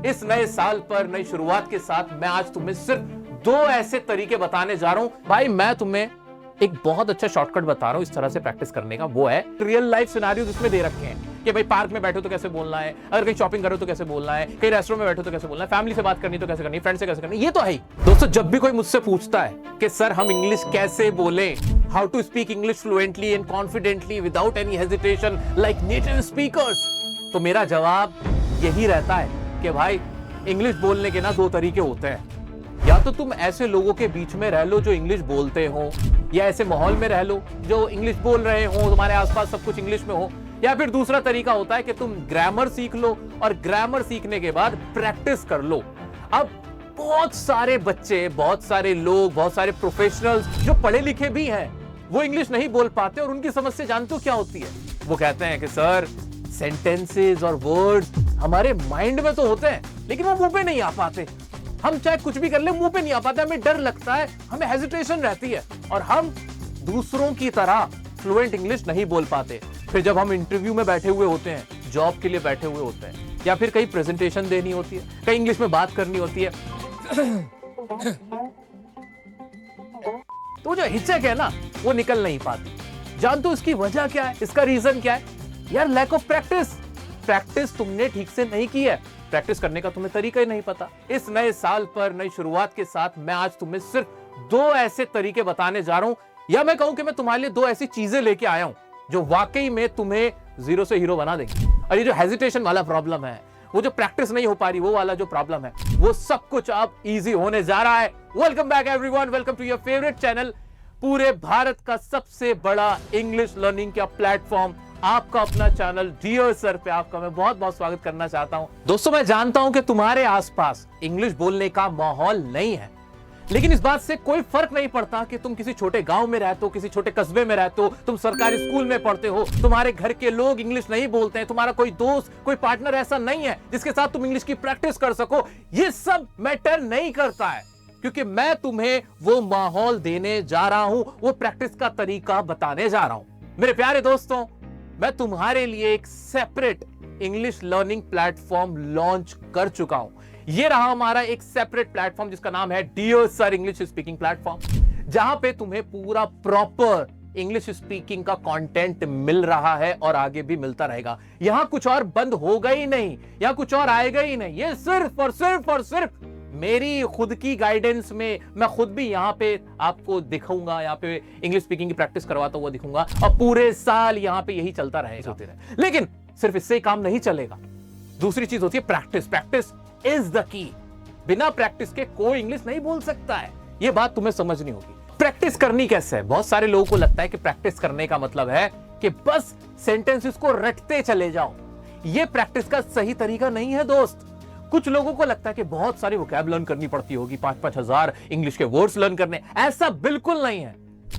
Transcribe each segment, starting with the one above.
इस नए साल पर नई शुरुआत के साथ मैं आज तुम्हें सिर्फ 2 ऐसे तरीके बताने जा रहा हूं। भाई मैं तुम्हें एक बहुत अच्छा शॉर्टकट बता रहा हूं इस तरह से प्रैक्टिस करने का। वो है रियल लाइफ सिनेरियोज इसमें दे रखे हैं कि भाई पार्क में बैठे हो तो कैसे बोलना है, अगर कहीं शॉपिंग करो तो कैसे बोलना है, कहीं रेस्टोरेंट में बैठे हो तो कैसे बोलना है, फैमिली से बात करनी तो कैसे करनी, फ्रेंड से कैसे करनी। ये तो है ही दोस्तों। जब भी कोई मुझसे पूछता है कि सर हम इंग्लिश कैसे बोलें, how to speak English fluently and confidently without any hesitation like native speakers, तो मेरा जवाब यही रहता है कि भाई इंग्लिश बोलने के ना 2 तरीके होते हैं। या तो तुम ऐसे लोगों के बीच में रह लो जो इंग्लिश बोलते हो, या ऐसे माहौल में रह लो जो इंग्लिश बोल रहे हो, तुम्हारे आसपास सब कुछ इंग्लिश में हो। या फिर दूसरा तरीका होता है कि तुम ग्रामर सीख लो और ग्रामर सीखने के बाद प्रैक्टिस कर लो। अब बहुत सारे बच्चे, बहुत सारे लोग, बहुत सारे प्रोफेशनल्स जो पढ़े लिखे भी हैं, वो इंग्लिश नहीं बोल पाते और उनकी समस्या जानते हो क्या होती है? वो कहते हैं कि सर सेंटेंसेस और वर्ड्स हमारे माइंड में तो होते हैं लेकिन वो मुंह पे नहीं आ पाते। हम चाहे कुछ भी कर ले मुंह पे नहीं आ पाता, हमें डर लगता है, हमें हेजिटेशन रहती है और हम दूसरों की तरह फ्लुएंट इंग्लिश नहीं बोल पाते। फिर जब हम इंटरव्यू में बैठे हुए होते हैं, जॉब के लिए बैठे हुए होते हैं, या फिर कहीं प्रेजेंटेशन देनी होती है, कहीं इंग्लिश में बात करनी होती है, तो जो हिचक है ना वो निकल नहीं पाती। जानते हो इसकी वजह क्या है? इसका रीजन क्या है? यार लैक ऑफ प्रैक्टिस। प्रैक्टिस तुमने ठीक से नहीं की है, प्रैक्टिस करने का तुम्हें तरीका ही नहीं पता। इस नए साल पर नई शुरुआत के साथ मैं आज तुम्हें सिर्फ 2 ऐसे तरीके बताने जा रहा हूं, या मैं कहूं कि मैं तुम्हारे लिए 2 ऐसी चीजें लेके आया हूं जो वाकई में तुम्हें जीरो से हीरो बना देंगी। और ये जो हेजिटेशन वाला प्रॉब्लम है, वो जो प्रैक्टिस नहीं हो पा रही, वो वाला जो प्रॉब्लम है, वो सब कुछ अब इजी होने जा रहा है। Welcome back everyone, welcome to your favourite channel, पूरे भारत का सबसे बड़ा इंग्लिश लर्निंग का प्लेटफॉर्म, आपका अपना चैनल डियर सर पे आपका मैं बहुत बहुत स्वागत करना चाहता हूं। दोस्तों मैं जानता हूं कि तुम्हारे आसपास इंग्लिश बोलने का माहौल नहीं है, लेकिन इस बात से कोई फर्क नहीं पड़ता कि तुम किसी छोटे गांव में रहते हो, किसी छोटे कस्बे में रहते हो, तुम सरकारी स्कूल में पढ़ते हो, तुम्हारे घर के लोग इंग्लिश नहीं बोलते हैं, तुम्हारा कोई दोस्त, कोई पार्टनर ऐसा नहीं है जिसके साथ तुम इंग्लिश की प्रैक्टिस कर सको। ये सब मैटर नहीं करता है, क्योंकि मैं तुम्हें वो माहौल देने जा रहा हूं, वो प्रैक्टिस का तरीका बताने जा रहा हूं। मेरे प्यारे दोस्तों, मैं तुम्हारे लिए एक separate English learning platform launch कर चुका हूं। यह रहा हमारा एक सेपरेट प्लेटफॉर्म जिसका नाम है dear sir English speaking platform, जहां पे तुम्हें पूरा प्रॉपर इंग्लिश स्पीकिंग का कंटेंट मिल रहा है और आगे भी मिलता रहेगा। यहां कुछ और बंद होगा ही नहीं, यहां कुछ और आएगा ही नहीं। ये सिर्फ और सिर्फ और सिर्फ मेरी खुद की गाइडेंस में, मैं खुद भी यहाँ पे आपको दिखाऊंगा, यहाँ पे इंग्लिश स्पीकिंग की प्रैक्टिस करवाता हुआ दिखूंगा और पूरे साल यहाँ पे यही चलता रहेगा। लेकिन सिर्फ इससे ही काम नहीं चलेगा, दूसरी चीज होती है practice. Practice is the key. बिना प्रैक्टिस के कोई इंग्लिश नहीं बोल सकता है, ये बात तुम्हें समझनी होगी। प्रैक्टिस करनी कैसे है? बहुत सारे लोगों को लगता है कि प्रैक्टिस करने का मतलब है कि बस सेंटेंसेस को रटते चले जाओ। ये प्रैक्टिस का सही तरीका नहीं है दोस्त। कुछ लोगों को लगता है कि बहुत सारी वोकैब लर्न करनी पड़ती होगी, 5-5 हजार इंग्लिश के वर्ड्स लर्न करने। ऐसा बिल्कुल नहीं है,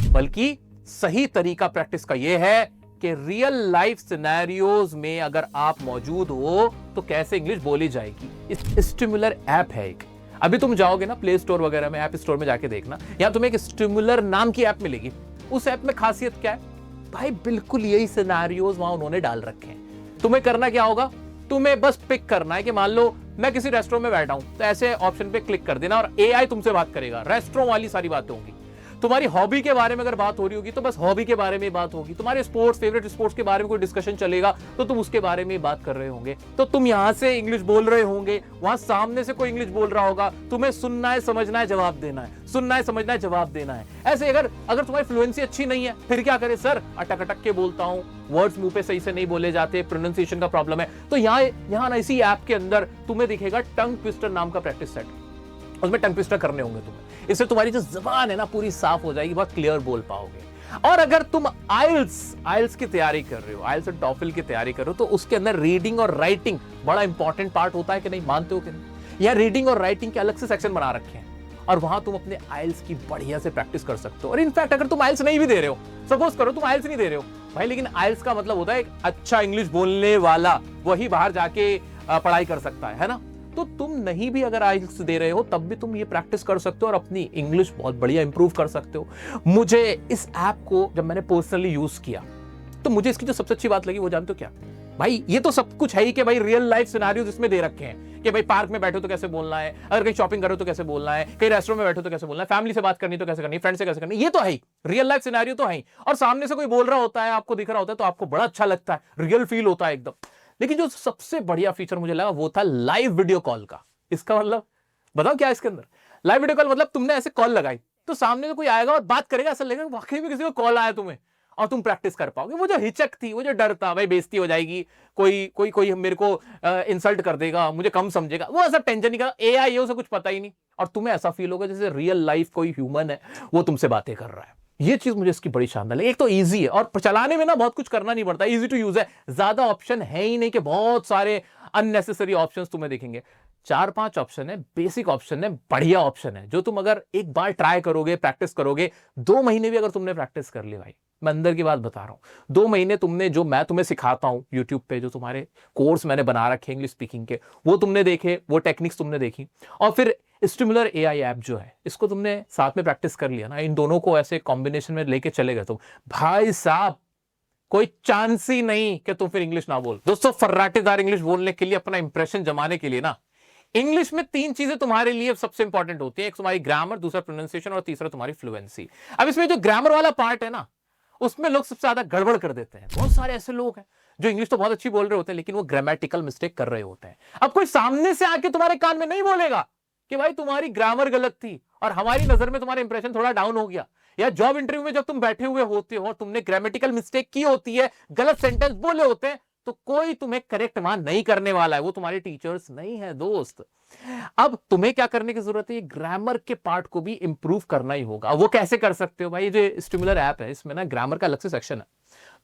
बल्कि सही तरीका प्रैक्टिस का यह है कि रियल लाइफ सिनेरियोज में अगर आप मौजूद हो तो कैसे इंग्लिश बोली जाएगी। स्टिमुलर ऐप है एक, अभी तुम जाओगे ना प्ले स्टोर वगैरह में, ऐप स्टोर में जाके देखना, यहां तुम्हें एक स्टिमुलर नाम की ऐप मिलेगी। उस ऐप में खासियत क्या है भाई? बिल्कुल यही सिनेरियोज वहां उन्होंने डाल रखे हैं। तुम्हें करना क्या होगा? तुम्हें बस पिक करना है कि मान लो मैं किसी रेस्टोरेंट में बैठा हूं, तो ऐसे ऑप्शन पे क्लिक कर देना और एआई तुमसे बात करेगा। रेस्टोरेंट वाली सारी बातें होंगी। तुम्हारी हॉबी के बारे में अगर बात हो रही होगी तो बस हॉबी के बारे में बात होगी। तुम्हारे स्पोर्ट्स, फेवरेट स्पोर्ट्स के बारे में कोई डिस्कशन चलेगा तो तुम उसके बारे में बात कर रहे होंगे। तो तुम यहां से इंग्लिश बोल रहे होंगे, वहां सामने से कोई इंग्लिश बोल रहा होगा, तुम्हें सुनना है, समझना है, जवाब देना है, सुनना है, समझना है, जवाब देना है। ऐसे अगर तुम्हारी फ्लुएंसी अच्छी नहीं है, फिर क्या करे? सर अटक अटक के बोलता हूं, वर्ड्स मुंह पे सही से नहीं बोले जाते, प्रोनाउंसिएशन का प्रॉब्लम है। तो यहाँ इसी ऐप के अंदर तुम्हें दिखेगा टंग ट्विस्टर नाम का प्रैक्टिस सेट। उसमें टंग ट्विस्टर करने होंगे तुम्हें। इससे तुम्हारी जो जुबान है ना पूरी साफ हो जाएगी, बहुत क्लियर बोल पाओगे। और अगर तुम आइल्स की तैयारी कर रहे हो, आइल्स और टॉफिल की तैयारी कर रहे हो, तो उसके अंदर रीडिंग और राइटिंग बड़ा इंपॉर्टेंट पार्ट होता है कि नहीं? मानते हो कि नहीं? या रीडिंग और राइटिंग के अलग से सेक्शन बना रखे हैं और वहां तुम अपने आइल्स की बढ़िया से प्रैक्टिस कर सकते हो। और इनफैक्ट अगर तुम आइल्स नहीं भी दे रहे हो, सपोज करो तुम आइल्स नहीं दे रहे हो भाई, लेकिन आइल्स का मतलब होता है एक अच्छा इंग्लिश बोलने वाला, वही बाहर जाके पढ़ाई कर सकता है ना? तो तुम नहीं भी अगर आइल्स दे रहे हो तब भी तुम ये प्रैक्टिस कर सकते हो और अपनी इंग्लिश बहुत बढ़िया इंप्रूव कर सकते हो। मुझे इस ऐप को जब मैंने पर्सनली यूज किया तो मुझे इसकी जो सबसे अच्छी बात लगी वो जानते हो क्या भाई? ये तो सब कुछ है ही कि भाई रियल लाइफ सिनेरियोज इसमें दे रखे हैं कि भाई पार्क में बैठे हो तो कैसे बोलना है, अगर कहीं शॉपिंग करो तो कैसे बोलना है, कहीं रेस्टोरेंट में बैठो तो कैसे बोलना है, फैमिली से बात करनी तो कैसे करनी, फ्रेंड से कैसे करनी, ये तो है ही, रियल लाइफ सिनेरियो तो है ही। और सामने से कोई बोल रहा होता है, आपको दिख रहा होता है, तो आपको बड़ा अच्छा लगता है, रियल फील होता है एकदम। लेकिन जो सबसे बढ़िया फीचर मुझे लगा वो था लाइव वीडियो कॉल का। इसका मतलब बताओ क्या है इसके अंदर। लाइव वीडियो कॉल मतलब तुमने ऐसे कॉल लगाई तो सामने से कोई आएगा और बात करेगा, ऐसा लगेगा वाकई में किसी को कॉल आया तुम्हें, और तुम प्रैक्टिस कर पाओगे। वो जो हिचक थी, वो जो डर था, भाई बेइज्जती हो जाएगी, कोई मेरे को इंसल्ट कर देगा, मुझे कम समझेगा, वो ऐसा टेंशन नहीं का। एआई है, उसे कुछ पता ही नहीं, और तुम्हें ऐसा फील होगा जैसे रियल लाइफ कोई ह्यूमन है वो तुमसे बातें कर रहा है। ये चीज मुझे इसकी बड़ी शानदार लगी। एक तो इजी है और चलाने में ना बहुत कुछ करना नहीं पड़ता, इजी टू यूज है, ज्यादा ऑप्शन है ही नहीं कि बहुत सारे अननेसेसरी ऑप्शंस तुम्हें दिखेंगे। 4-5 ऑप्शन है, बेसिक ऑप्शन है, बढ़िया ऑप्शन है, जो तुम अगर एक बार ट्राई करोगे, प्रैक्टिस करोगे, 2 महीने भी अगर तुमने प्रैक्टिस कर ली भाई, मैं अंदर की बात बता रहा हूं, 2 महीने तुमने जो मैं तुम्हें सिखाता हूं यूट्यूब पे, जो तुम्हारे कोर्स मैंने बना रखे इंग्लिश स्पीकिंग के, वो तुमने देखे, वो टेक्निक्स तुमने देखी, और फिर स्टिमुलर एआई ऐप जो है, इसको तुमने साथ में प्रैक्टिस कर लिया ना, इन दोनों को ऐसे कॉम्बिनेशन में लेके चले गए तुम, भाई साहब कोई चांस ही नहीं कि तुम फिर इंग्लिश ना बोल। दोस्तों, फर्राटेदार इंग्लिश बोलने के लिए, अपना इंप्रेशन जमाने के लिए ना, इंग्लिश में 3 चीजें तुम्हारे लिए सबसे इंपॉर्टेंट होती है। एक तुम्हारी ग्रामर, दूसरा प्रोनाउंसिएशन, और तीसरा तुम्हारी फ्लुएंसी। अब इसमें जो ग्रामर वाला पार्ट है ना, उसमें लोग सबसे ज्यादा गड़बड़ कर देते हैं। बहुत सारे ऐसे लोग हैं जो इंग्लिश तो बहुत अच्छी बोल रहे होते हैं, लेकिन वो ग्रामेटिकल मिस्टेक कर रहे होते हैं। अब कोई सामने से आके तुम्हारे कान में नहीं बोलेगा कि भाई तुम्हारी ग्रामर गलत थी और हमारी नजर में तुम्हारा इंप्रेशन थोड़ा डाउन हो गया, या जॉब इंटरव्यू में जब तुम बैठे हुए होते हो और तुमने ग्रामेटिकल मिस्टेक की होती है, गलत सेंटेंस बोले होते हैं, तो कोई तुम्हें करेक्ट मान नहीं करने वाला है, वो तुम्हारे टीचर्स नहीं है दोस्त। अब तुम्हें क्या करने की जरूरत है, ग्रामर के पार्ट को भी इंप्रूव करना ही होगा। वो कैसे कर सकते हो भाई, ये जो स्टिमुलर ऐप है, इसमें ना ग्रामर का अलग से सेक्शन है,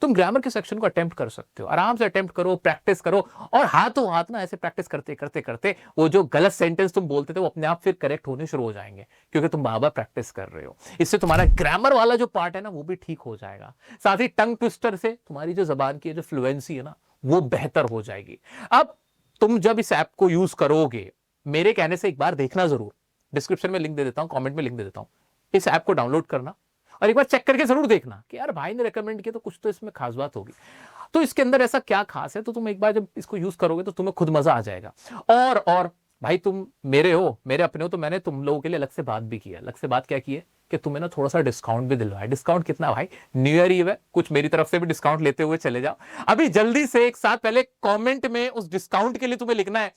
तुम ग्रामर के सेक्शन को अटेम्प्ट कर सकते हो, आराम से अटेम्प्ट करो, प्रैक्टिस करो, और हाथों हाथ ना ऐसे प्रैक्टिस करते करते करते वो जो गलत सेंटेंस तुम बोलते थे वो अपने आप फिर करेक्ट होने शुरू हो जाएंगे, क्योंकि तुम बार बार प्रैक्टिस कर रहे हो। इससे तुम्हारा ग्रामर वाला जो पार्ट है ना, वो भी ठीक हो जाएगा। साथ ही टंग ट्विस्टर से तुम्हारी जो जबान की जो फ्लुएंसी है ना, वो बेहतर हो जाएगी। अब तुम जब इस ऐप को यूज करोगे, मेरे कहने से एक बार देखना जरूर, डिस्क्रिप्शन में लिंक दे देता हूं, कमेंट में लिंक दे देता हूं, इस ऐप को डाउनलोड करना और एक बार चेक करके जरूर देखना कि यार भाई ने रेकमेंड किया तो कुछ तो इसमें खास बात होगी। तो इसके अंदर ऐसा क्या खास है, तो तुम एक बार जब इसको यूज करोगे तो तुम्हें खुद मजा आ जाएगा। और भाई तुम मेरे हो, मेरे अपने हो, तो मैंने तुम लोगों के लिए अलग से बात भी की है। अलग से बात क्या की है कि तुम्हें ना थोड़ा सा डिस्काउंट भी दिलवाया। डिस्काउंट कितना भाई, न्यू ईयर ईव है, कुछ मेरी तरफ से भी डिस्काउंट लेते हुए चले जाओ। अभी जल्दी से एक साथ पहले कमेंट में उस डिस्काउंट के लिए तुम्हें लिखना है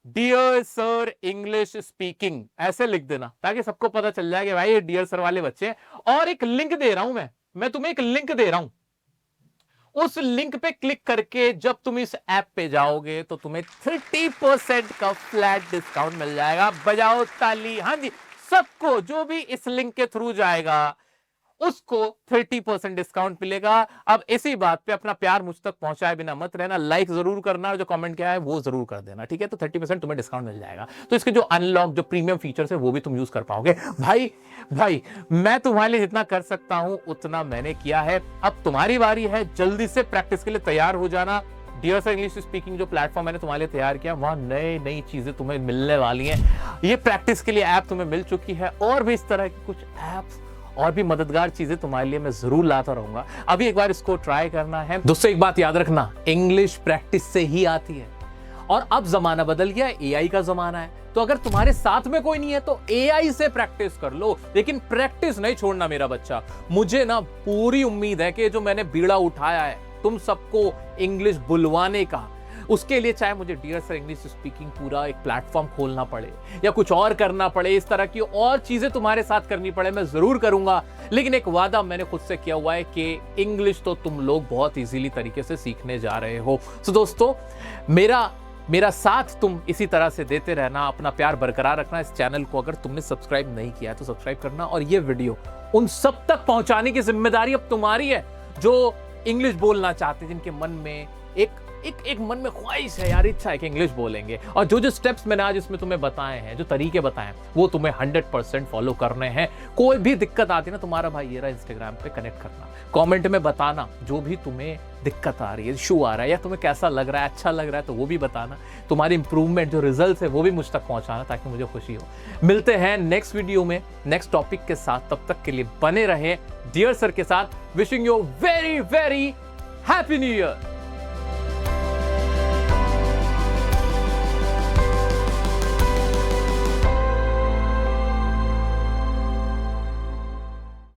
डियर सर इंग्लिश स्पीकिंग, ऐसे लिख देना, ताकि सबको पता चल जाए कि भाई ये डियर सर वाले बच्चे हैं। और एक लिंक दे रहा हूं मैं तुम्हें एक लिंक दे रहा हूं, उस लिंक पे क्लिक करके जब तुम इस ऐप पे जाओगे तो तुम्हें 30% का फ्लैट डिस्काउंट मिल जाएगा। बजाओ ताली, हाँ जी, सबको जो भी इस लिंक के थ्रू जाएगा उसको 30% डिस्काउंट मिलेगा। अब इसी बात पे अपना प्यार मुझ तक पहुंचाए बिना मत रहना, लाइक जरूर करना और जो कमेंट किया है वो जरूर कर देना, ठीक है। तो 30% तुम्हें डिस्काउंट मिल जाएगा। तो इसके जो अनलॉक, जो प्रीमियम फीचर्स है वो भी तुम यूज कर पाओगे। भाई मैं तुम्हारे लिए जितना कर सकता हूं उतना मैंने किया है। अब तुम्हारी बारी है, जल्दी से प्रैक्टिस के लिए तैयार हो जाना। डियर सर इंग्लिश स्पीकिंग जो प्लेटफॉर्म मैंने तुम्हारे लिए तैयार किया, वहां नई चीजें तुम्हें मिलने वाली हैं। ये प्रैक्टिस के लिए ऐप तुम्हें मिल चुकी है, और भी इस तरह की कुछ ऐप्स और भी मददगार चीजें तुम्हारे लिए मैं जरूर लाता रहूंगा। अभी एक बार इसको ट्राई करना है। दोस्तों, एक बात याद रखना, इंग्लिश प्रैक्टिस से ही आती है, और अब जमाना बदल गया, एआई का जमाना है। तो अगर तुम्हारे साथ में कोई नहीं है तो एआई से प्रैक्टिस कर लो, लेकिन प्रैक्टिस नहीं छोड़ना मेरा बच्चा। मुझे ना पूरी उम्मीद है कि जो मैंने बीड़ा उठाया है तुम सबको इंग्लिश बुलवाने का, उसके लिए चाहे मुझे डियर सर इंग्लिश स्पीकिंग पूरा एक प्लेटफॉर्म खोलना पड़े या कुछ और करना पड़े, इस तरह की और चीजें तुम्हारे साथ करनी पड़े, मैं जरूर करूंगा। लेकिन एक वादा मैंने खुद से किया हुआ है कि इंग्लिश तो तुम लोग बहुत इजीली तरीके से सीखने जा रहे हो। तो दोस्तों, मेरा साथ तुम इसी तरह से देते रहना, अपना प्यार बरकरार रखना। इस चैनल को अगर तुमने सब्सक्राइब नहीं किया है तो सब्सक्राइब करना, और ये वीडियो उन सब तक पहुंचाने की जिम्मेदारी अब तुम्हारी है जो इंग्लिश बोलना चाहते हैं, जिनके मन में एक मन में ख्वाहिश है, यार इच्छा है कि इंग्लिश बोलेंगे। और जो स्टेप्स मैंने आज इसमें तुम्हें बताए हैं, जो तरीके बताए हैं, वो तुम्हें 100% फॉलो करने हैं। कोई भी दिक्कत आती है ना, तुम्हारा भाई ये रहा इंस्टाग्राम पे, कनेक्ट करना, कमेंट में बताना जो भी तुम्हें दिक्कत आ रही है, इशू आ रहा है, या तुम्हें कैसा लग रहा है, अच्छा लग रहा है तो वो भी बताना। तुम्हारी इंप्रूवमेंट जो रिजल्ट है वो भी मुझ तक पहुंचाना, ताकि मुझे खुशी हो। मिलते हैं नेक्स्ट वीडियो में नेक्स्ट टॉपिक के साथ, तब तक के लिए बने रहे डियर सर के साथ। Wishing you very very happy new year.